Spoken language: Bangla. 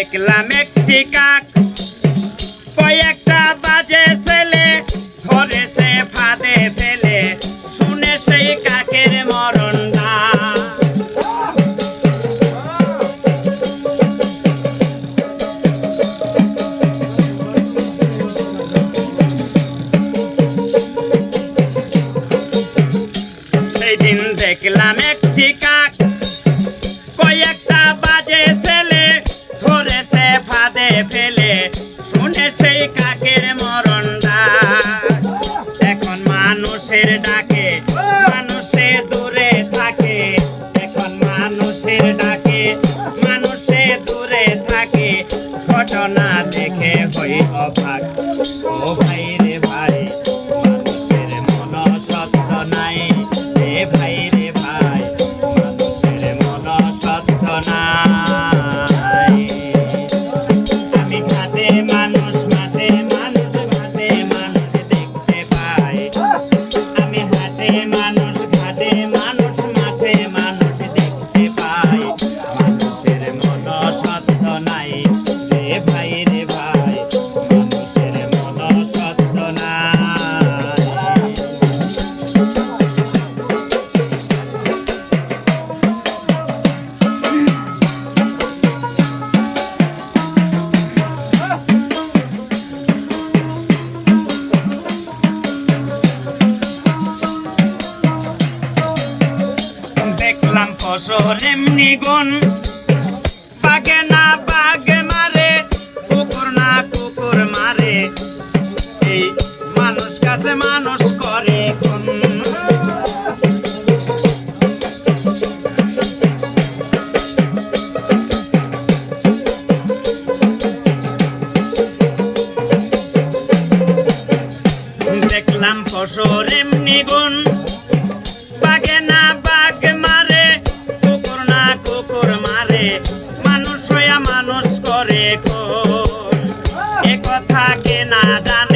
দেখলাম একটি কাক কয়েকটা বাজে ছেলে ধরেছে ফাঁদে ফেলে শুনে সেই কাকের মরণ ডাক। সেই দিন দেখলাম একটি কাক কয়েকটা বাজে ছেলে ধরেছে ফাঁদে ফেলে শুনে সেই কাকের মরণ ডাক। এখন মানুষের ডাকে মানুষে দূরে থাকে, এখন মানুষের ডাকে মানুষে দূরে থাকে, ঘটনা দেখে হই অবাক। ও ভাই রে ভাই মানুষের মন সত্য নাই, রে ভাই রে ভাই মানুষের মন সত্য নাই। আমি ঘাটে মানুষ মাঠে মানুষ ঘাটে মানুষ দেখতে পাই, আমি হাটে মানুষ ঘাটে মানুষ মাঠে মানুষ দেখতে পাই, মানুষের মন সত্য নাই, রে ভাই রে ভাই মানুষের মন সত্য নাই। দেখলাম পশুর এমনি গুণ, বাঘে না বাঘ মারে, কুকুর না কুকুর মারে, এই মানুষ কাছে মানুষ করে খুন। দেখলাম পশুর এমনি গুণ, বাঘে না বাঘ মারে, কুকুর না কুকুর মারে, মানুষ হইয়া মানুষ করে খুন। এ কথা কে না জানে